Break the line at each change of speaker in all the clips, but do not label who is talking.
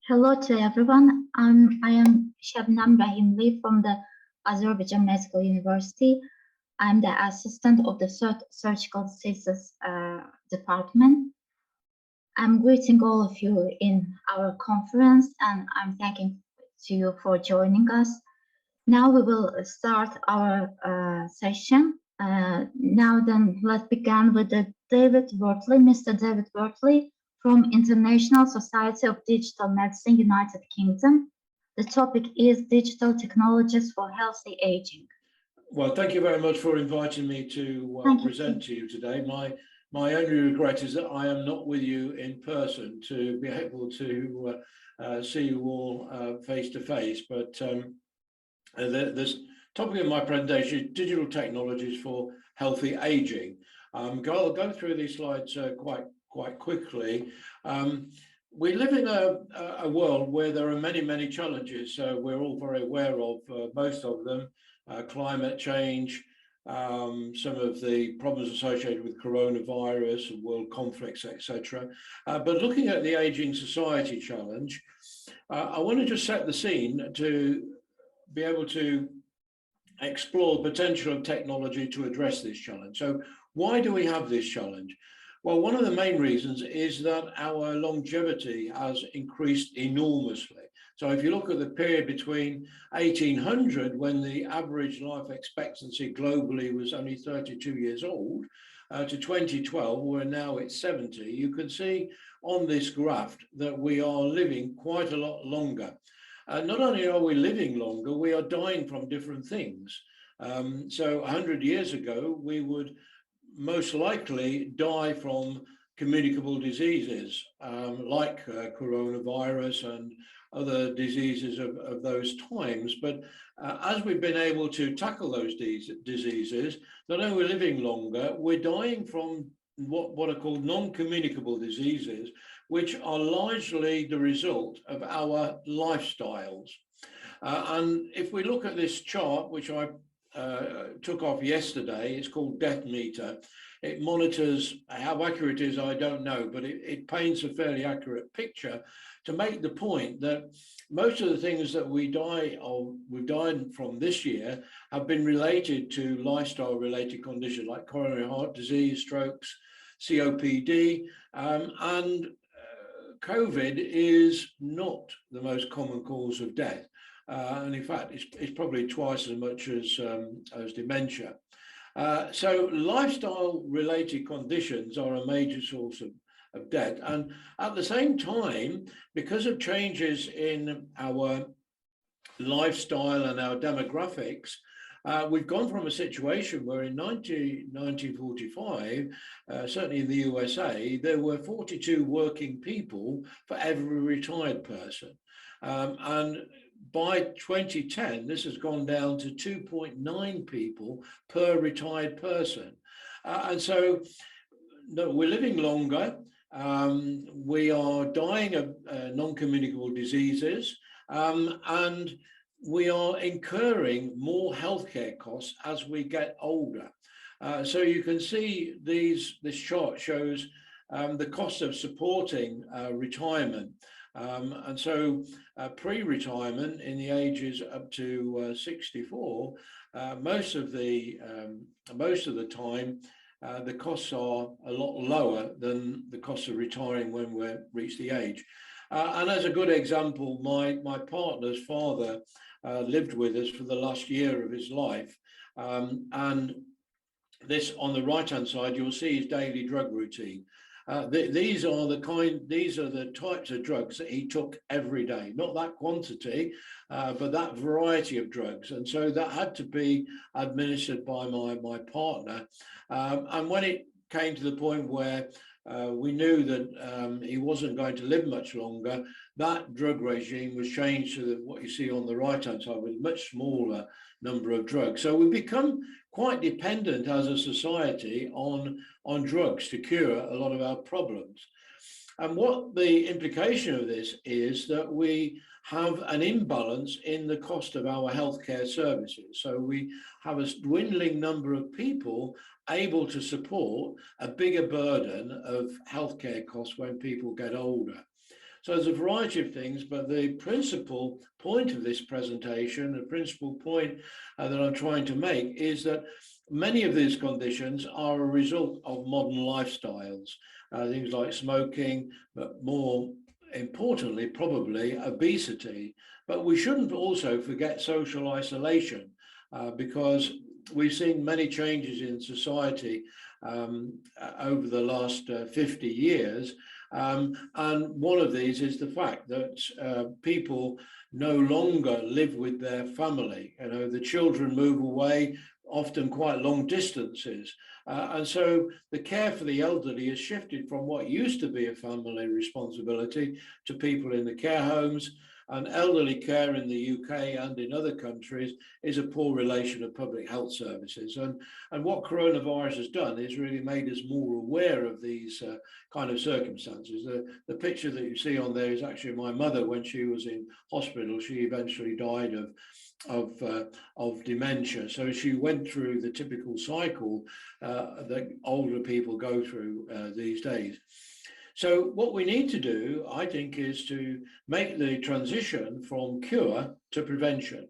Hello to everyone. I am Shabnam Rahimli from the Azerbaijan Medical University. I'm the assistant of the surgical diseases department. I'm greeting all of you in our conference and I'm thanking to you for joining us. Now we will start our session. Now then, let's begin with David Wortley, Mr. David Wortley from International Society of Digital Medicine, United Kingdom. The topic is digital technologies for healthy aging.
Well, thank you very much for inviting me to present to you today. My only regret is that I am not with you in person to be able to see you all face to face, but this topic of my presentation is digital technologies for healthy aging. I'll go through these slides quite quickly. We live in a world where there are many challenges. We're all very aware of most of them. Climate change, some of the problems associated with coronavirus and world conflicts, etc. But looking at the aging society challenge, I want to just set the scene to be able to explore the potential of technology to address this challenge. So why do we have this challenge? Well, one of the main reasons is that our longevity has increased enormously. So if you look at the period between 1800, when the average life expectancy globally was only 32 years old, to 2012, where now it's 70, you can see on this graph that we are living quite a lot longer. Not only are we living longer, we are dying from different things. So 100 years ago, we would most likely die from communicable diseases like coronavirus and other diseases of those times. But as we've been able to tackle those diseases, not only are we living longer, we're dying from what are called non-communicable diseases, which are largely the result of our lifestyles. And if we look at this chart, which I took off yesterday, it's called Death Meter. It monitors, how accurate it is, I don't know, but it paints a fairly accurate picture to make the point that most of the things that we've died from this year have been related to lifestyle related conditions like coronary heart disease, strokes, COPD, and COVID is not the most common cause of death. And in fact, it's probably twice as much as dementia. So lifestyle-related conditions are a major source of death. And at the same time, because of changes in our lifestyle and our demographics, we've gone from a situation where in 1945, certainly in the USA, there were 42 working people for every retired person. And by 2010, this has gone down to 2.9 people per retired person. And so we're living longer. We are dying of non-communicable diseases, and we are incurring more healthcare costs as we get older. So you can see this chart shows the cost of supporting retirement. And so pre-retirement in the ages up to 64, most of the time, the costs are a lot lower than the cost of retiring when we reach the age. And as a good example, my partner's father lived with us for the last year of his life. And this on the right-hand side, you'll see his daily drug routine. These are the types of drugs that he took every day, not that quantity, but that variety of drugs. And so that had to be administered by my partner. And when it came to the point where we knew that he wasn't going to live much longer, that drug regime was changed to what you see on the right-hand side with a much smaller number of drugs. So we've become quite dependent as a society on drugs to cure a lot of our problems. And what the implication of this is that we have an imbalance in the cost of our healthcare services. So we have a dwindling number of people able to support a bigger burden of healthcare costs when people get older. So there's a variety of things, but the principal point of this presentation, the principal point that I'm trying to make is that many of these conditions are a result of modern lifestyles, things like smoking, but more importantly, probably obesity. But we shouldn't also forget social isolation, because we've seen many changes in society over the last 50 years. And one of these is the fact that people no longer live with their family. You know, the children move away, often quite long distances. And so the care for the elderly has shifted from what used to be a family responsibility to people in the care homes. And elderly care in the UK and in other countries is a poor relation of public health services. And what coronavirus has done is really made us more aware of these kind of circumstances. The picture that you see on there is actually my mother when she was in hospital. She eventually died of dementia. So she went through the typical cycle that older people go through these days. So what we need to do, I think, is to make the transition from cure to prevention.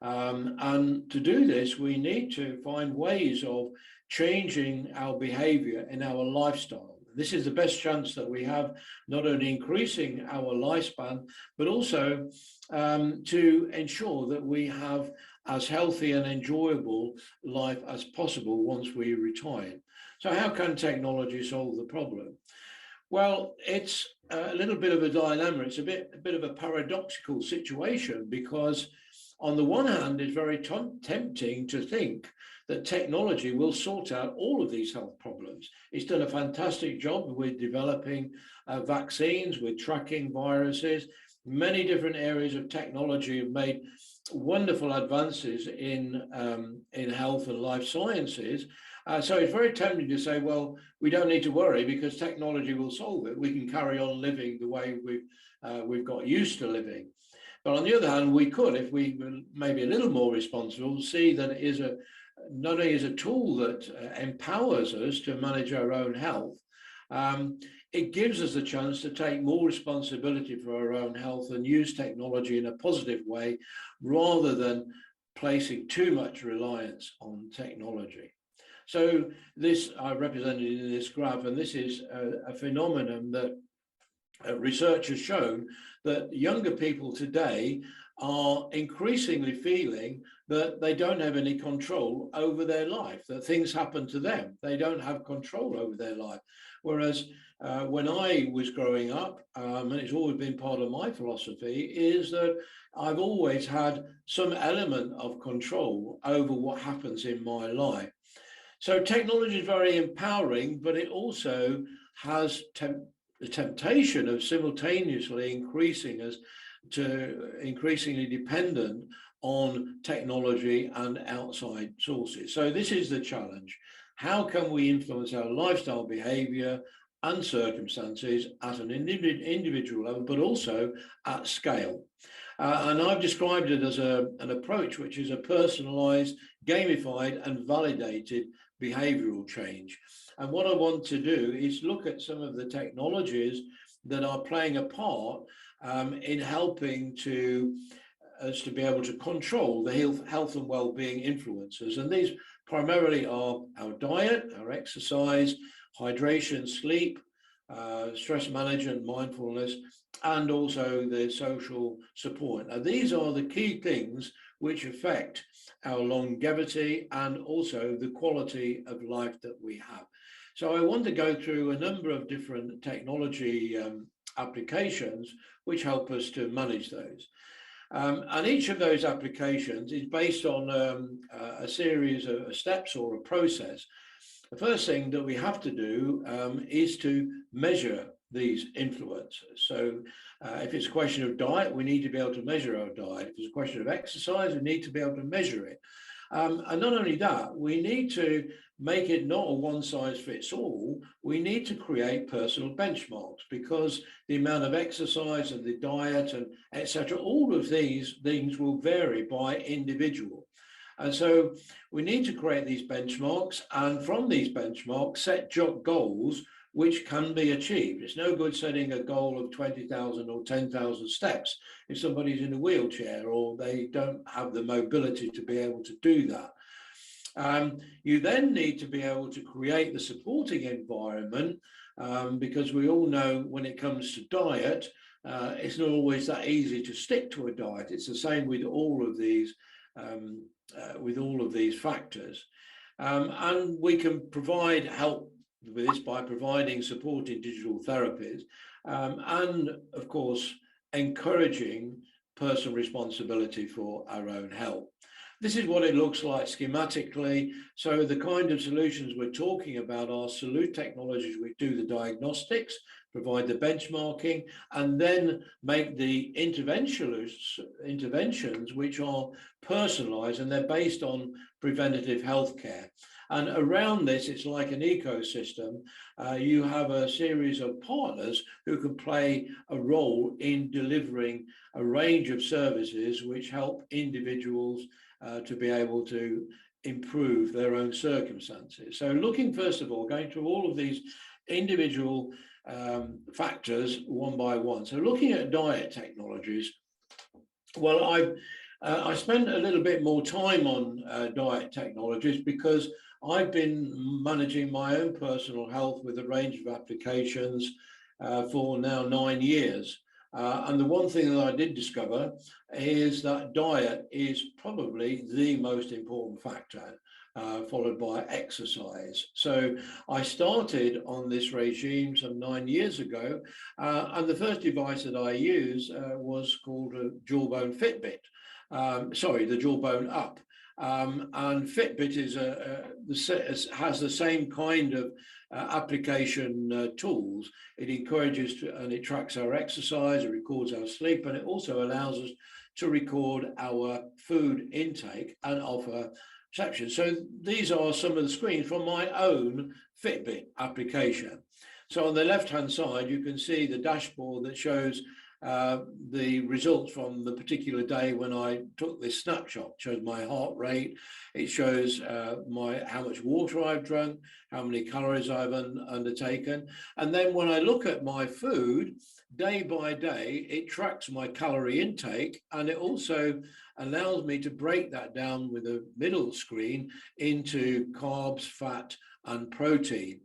And to do this, we need to find ways of changing our behavior in our lifestyle. This is the best chance that we have, not only increasing our lifespan, but also to ensure that we have as healthy and enjoyable life as possible once we retire. So how can technology solve the problem? Well, it's a little bit of a dilemma. It's a bit of a paradoxical situation, because on the one hand, it's very tempting to think that technology will sort out all of these health problems. It's done a fantastic job with developing vaccines, with tracking viruses. Many different areas of technology have made wonderful advances in health and life sciences. So it's very tempting to say, well, we don't need to worry because technology will solve it. We can carry on living the way we've got used to living. But on the other hand, we could, if we were maybe a little more responsible, see that it is not only is a tool that empowers us to manage our own health, it gives us a chance to take more responsibility for our own health and use technology in a positive way, rather than placing too much reliance on technology. So this I represented in this graph, and this is a phenomenon that research has shown that younger people today are increasingly feeling that they don't have any control over their life, that things happen to them. They don't have control over their life. Whereas when I was growing up, and it's always been part of my philosophy, is that I've always had some element of control over what happens in my life. So technology is very empowering, but it also has the temptation of simultaneously increasing us to increasingly dependent on technology and outside sources. So this is the challenge. How can we influence our lifestyle behavior and circumstances at an individual level, but also at scale? And I've described it as an approach which is a personalized, gamified and validated behavioral change. And what I want to do is look at some of the technologies that are playing a part in helping us to be able to control the health and well-being influences. And these primarily are our diet, our exercise, hydration, sleep, stress management, mindfulness, and also the social support. Now, these are the key things which affect our longevity and also the quality of life that we have. So I want to go through a number of different technology applications which help us to manage those. And each of those applications is based on a series of steps or a process. The first thing that we have to do is to measure these influences. So if it's a question of diet, we need to be able to measure our diet. If it's a question of exercise, we need to be able to measure it. And not only that, we need to make it not a one size fits all. We need to create personal benchmarks, because the amount of exercise and the diet and etc., all of these things will vary by individual. And so we need to create these benchmarks, and from these benchmarks set goals which can be achieved. It's no good setting a goal of 20,000 or 10,000 steps if somebody's in a wheelchair or they don't have the mobility to be able to do that. You then need to be able to create the supporting environment, because we all know when it comes to diet, it's not always that easy to stick to a diet. It's the same with all of these factors. And we can provide help with this by providing supporting digital therapies, and of course, encouraging personal responsibility for our own health. This is what it looks like schematically. So the kind of solutions we're talking about are solution technologies which do the diagnostics, provide the benchmarking, and then make the interventions which are personalized, and they're based on preventative healthcare. And around this, it's like an ecosystem. You have a series of partners who can play a role in delivering a range of services which help individuals to be able to improve their own circumstances. So looking, first of all, going through all of these individual factors one by one. So looking at diet technologies, well, I spent a little bit more time on diet technologies because I've been managing my own personal health with a range of applications for now 9 years. And the one thing that I did discover is that diet is probably the most important factor, followed by exercise. So I started on this regime some 9 years ago, and the first device that I used was called a Jawbone Fitbit. The Jawbone Up. And Fitbit has the same kind of application tools. It encourages and it tracks our exercise, it records our sleep, and it also allows us to record our food intake and offer sections. So these are some of the screens from my own Fitbit application. So on the left-hand side, you can see the dashboard that shows the results from the particular day when I took this snapshot. It shows my heart rate, it shows how much water I've drunk, how many calories I've undertaken. And then when I look at my food, day by day, it tracks my calorie intake, and it also allows me to break that down with a middle screen into carbs, fat, and protein.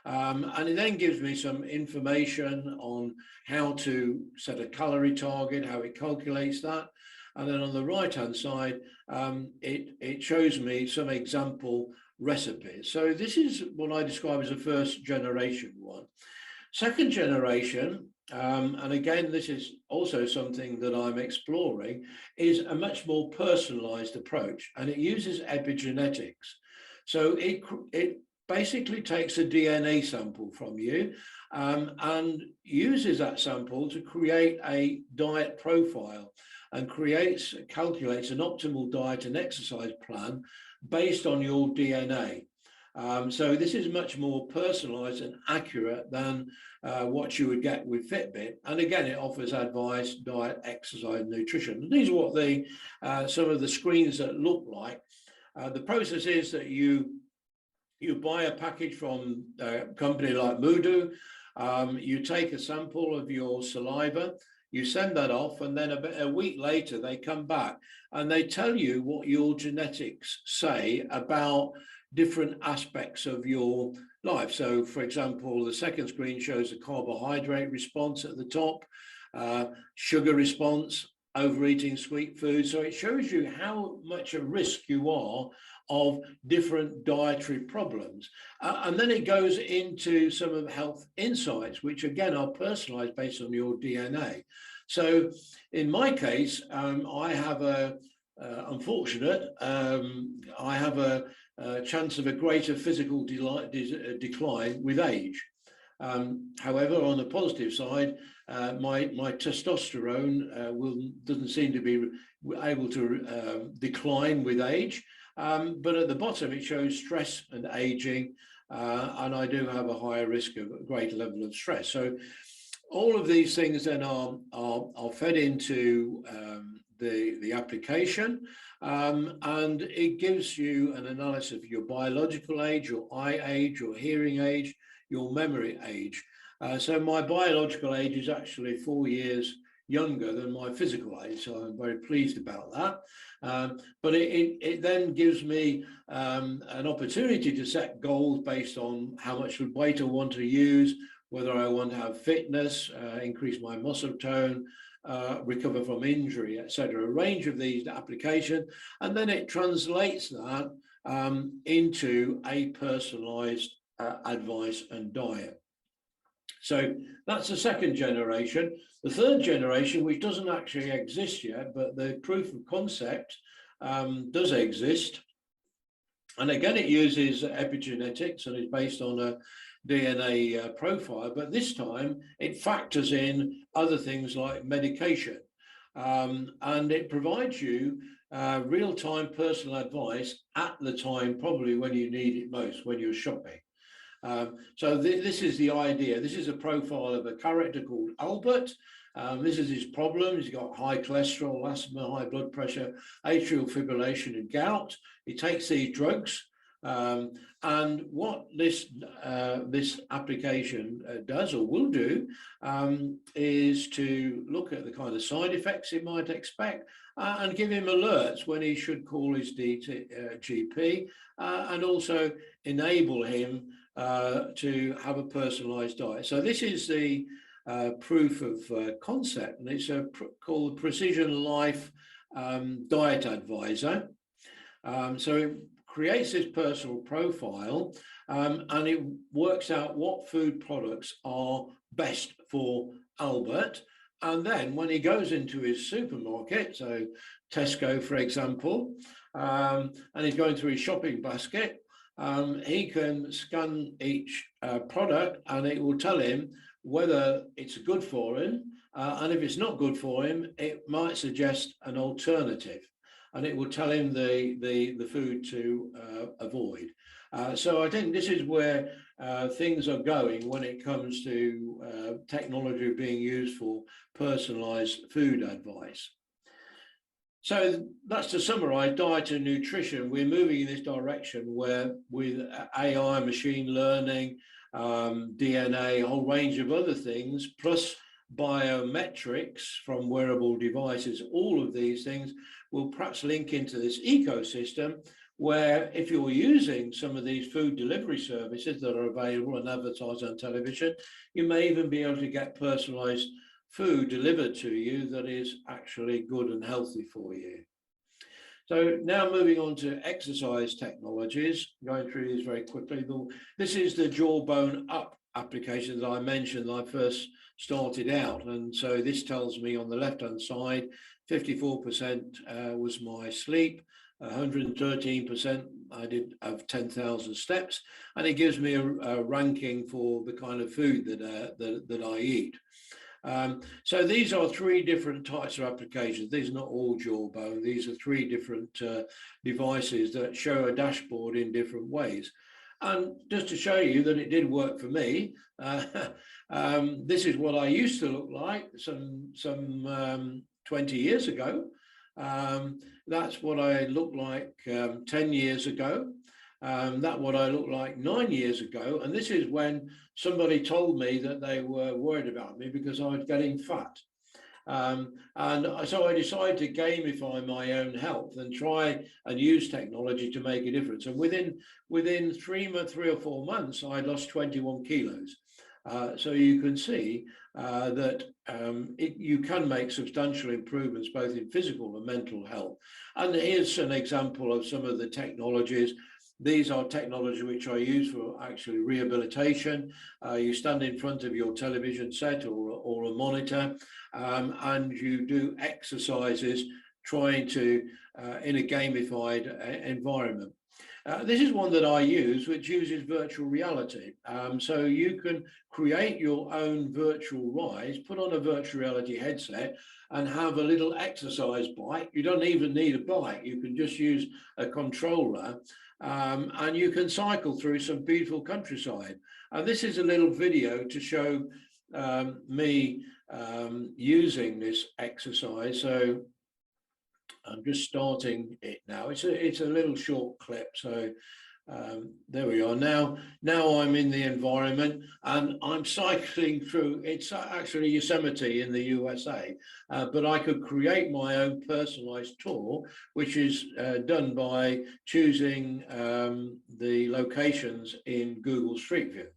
And it then gives me some information on how to set a calorie target, how it calculates that. And then on the right-hand side, it shows me some example recipes. So this is what I describe as a first generation one. Second generation, and again, this is also something that I'm exploring, is a much more personalized approach, and it uses epigenetics. So it basically takes a DNA sample from you and uses that sample to create a diet profile and calculates an optimal diet and exercise plan based on your DNA. So this is much more personalized and accurate than what you would get with Fitbit. And again, it offers advice, diet, exercise, nutrition. And these are what some of the screens that look like. The process is that you buy a package from a company like Moodoo, you take a sample of your saliva, you send that off, and then a week later they come back and they tell you what your genetics say about different aspects of your life. So for example, the second screen shows the carbohydrate response at the top, sugar response, overeating sweet food. So it shows you how much at risk you are of different dietary problems. And then it goes into some of the health insights, which again are personalized based on your DNA. So in my case, I have I have a chance of a greater physical decline with age. However, on the positive side, my testosterone doesn't seem to be able to decline with age. But at the bottom, it shows stress and aging, and I do have a higher risk of a greater level of stress. So all of these things then are fed into the application, and it gives you an analysis of your biological age, your eye age, your hearing age, your memory age. So my biological age is actually 4 years younger than my physical age, so I'm very pleased about that. But it then gives me an opportunity to set goals based on how much weight I want to use, whether I want to have fitness, increase my muscle tone, recover from injury, etc. A range of these applications, and then it translates that into a personalized advice and diet. So that's the second generation. The third generation, which doesn't actually exist yet, but the proof of concept does exist. And again, it uses epigenetics and is based on a DNA profile, but this time it factors in other things like medication. And it provides you real-time personal advice at the time, probably when you need it most, when you're shopping. So this is the idea. This is a profile of a character called Albert. This is his problem. He's got high cholesterol, asthma, high blood pressure, atrial fibrillation, and gout. He takes these drugs. And what this application does or will do is to look at the kind of side effects he might expect and give him alerts when he should call his GP, and also enable him to have a personalized diet. So this is the proof of concept, and it's called Precision Life Diet Advisor. So it creates this personal profile and it works out what food products are best for Albert. And then when he goes into his supermarket, so Tesco, for example, and he's going through his shopping basket, he can scan each product and it will tell him whether it's good for him. And if it's not good for him, it might suggest an alternative. And it will tell him the food to avoid. So I think this is where things are going when it comes to technology being used for personalized food advice. So that's to summarize diet and nutrition. We're moving in this direction where with AI, machine learning, DNA, a whole range of other things, plus biometrics from wearable devices, all of these things will perhaps link into this ecosystem where if you're using some of these food delivery services that are available and advertised on television, you may even be able to get personalized food delivered to you that is actually good and healthy for you. So now moving on to exercise technologies, going through these very quickly. This is the Jawbone Up application that I mentioned that I first started out. And so this tells me on the left-hand side, 54% was my sleep, 113% I did have 10,000 steps, and it gives me a ranking for the kind of food that I eat. So these are three different types of applications. These are not all Jawbone. These are three different devices that show a dashboard in different ways. And just to show you that it did work for me, this is what I used to look like some 20 years ago. That's what I looked like 10 years ago. That's what I looked like 9 years ago. And this is when somebody told me that they were worried about me because I was getting fat. And so I decided to gamify my own health and try and use technology to make a difference. And within 3 or 4 months, I lost 21 kilos. So you can see that you can make substantial improvements both in physical and mental health. And here's an example of some of the technologies. These are technology which I use for actually rehabilitation. You stand in front of your television set or a monitor and you do exercises trying to, in a gamified environment. This is one that I use, which uses virtual reality. So you can create your own virtual rise, put on a virtual reality headset and have a little exercise bike. You don't even need a bike. You can just use a controller and you can cycle through some beautiful countryside. And this is a little video to show me using this exercise. So I'm just starting it now. It's a little short clip, so there we are. Now I'm in the environment and I'm cycling through. It's actually Yosemite in the USA, but I could create my own personalized tour, which is done by choosing the locations in Google Street View.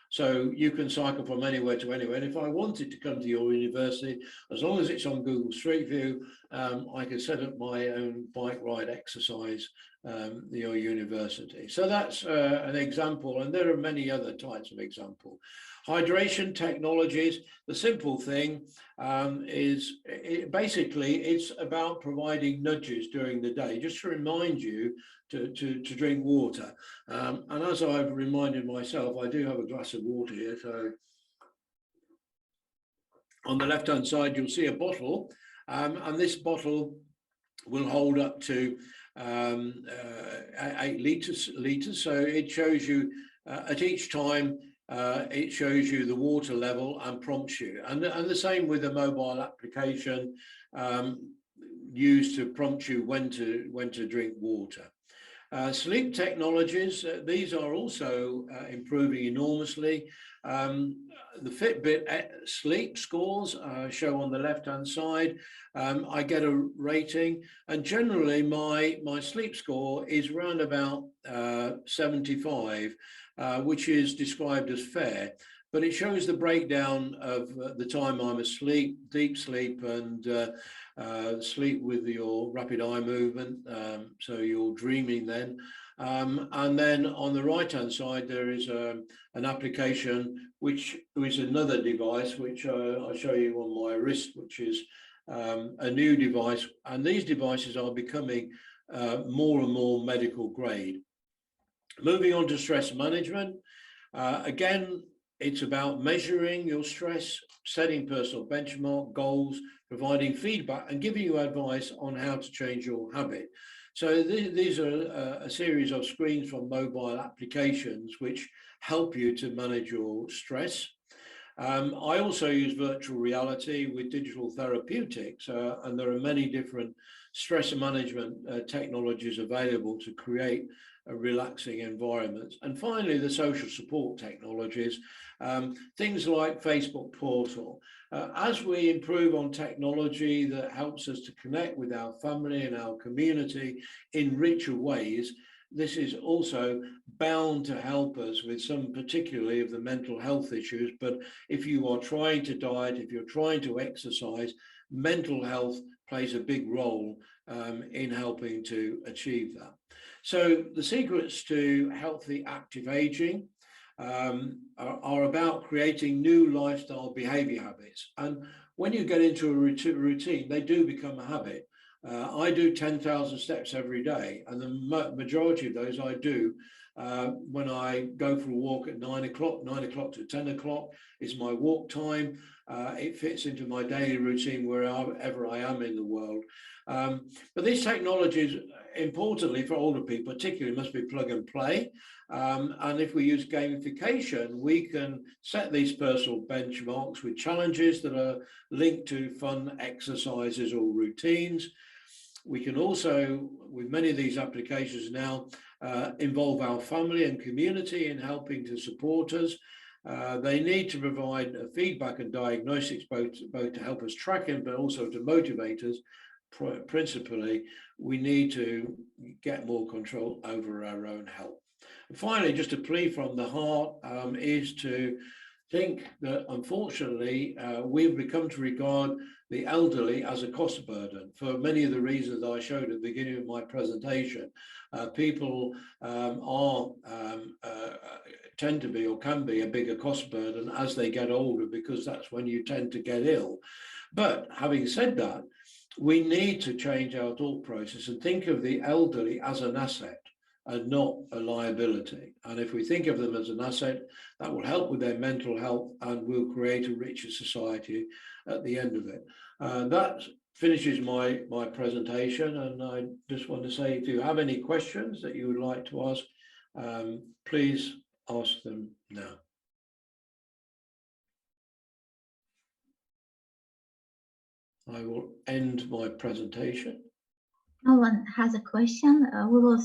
So you can cycle from anywhere to anywhere. And if I wanted to come to your university, as long as it's on Google Street View, I can set up my own bike ride exercise your university. So that's an example, and there are many other types of example. Hydration technologies, the simple thing is basically it's about providing nudges during the day, just to remind you to drink water. And as I've reminded myself, I do have a glass of water here. So on the left-hand side, you'll see a bottle, and this bottle will hold up to 8 liters. So it shows you at each time, it shows you the water level and prompts you. And the same with a mobile application used to prompt you when to drink water. Sleep technologies, these are also improving enormously. The Fitbit sleep scores show on the left-hand side. I get a rating, and generally my sleep score is around about 75, which is described as fair. But it shows the breakdown of the time I'm asleep, deep sleep, and sleep with your rapid eye movement, so you're dreaming then. And then on the right-hand side, there is an application, which is another device, which I'll show you on my wrist, which is a new device. And these devices are becoming more and more medical grade. Moving on to stress management. Again, it's about measuring your stress, setting personal benchmark goals, providing feedback, and giving you advice on how to change your habit. So these are a series of screens from mobile applications which help you to manage your stress. I also use virtual reality with digital therapeutics, and there are many different stress management technologies available to create relaxing environments. And finally, the social support technologies, things like Facebook Portal. As we improve on technology that helps us to connect with our family and our community in richer ways, this is also bound to help us with some particularly of the mental health issues. But if you are trying to diet, if you're trying to exercise, mental health plays a big role in helping to achieve that. So the secrets to healthy, active aging are about creating new lifestyle behavior habits. And when you get into a routine, they do become a habit. I do 10,000 steps every day, and the majority of those I do when I go for a walk at 9 o'clock. 9 o'clock to 10 o'clock is my walk time. It fits into my daily routine wherever I am in the world. But these technologies, importantly for older people particularly, must be plug and play. And if we use gamification, we can set these personal benchmarks with challenges that are linked to fun exercises or routines. We can also, with many of these applications now, involve our family and community in helping to support us. They need to provide feedback and diagnostics, both to help us track it, but also to motivate us. Principally, we need to get more control over our own health. And finally, just a plea from the heart is to think that, unfortunately, we've become to regard the elderly as a cost burden for many of the reasons I showed at the beginning of my presentation. People tend to be or can be a bigger cost burden as they get older, because that's when you tend to get ill. But having said that, we need to change our thought process and think of the elderly as an asset and not a liability. And if we think of them as an asset, that will help with their mental health and will create a richer society at the end of it. That finishes my presentation, and I just want to say, if you have any questions that you would like to ask, please ask them now. I will end my presentation.
No one has a question. We will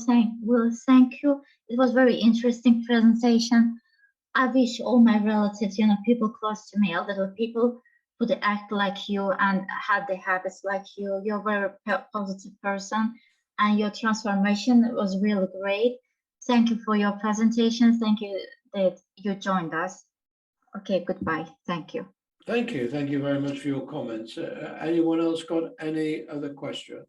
thank you. It was very interesting presentation. I wish all my relatives, people close to me, elderly people, would act like you and have the habits like you. You're a very positive person, and your transformation was really great. Thank you for your presentation. Thank you that you joined us. Okay, goodbye. Thank you.
Thank you. Thank you very much for your comments. Anyone else got any other questions?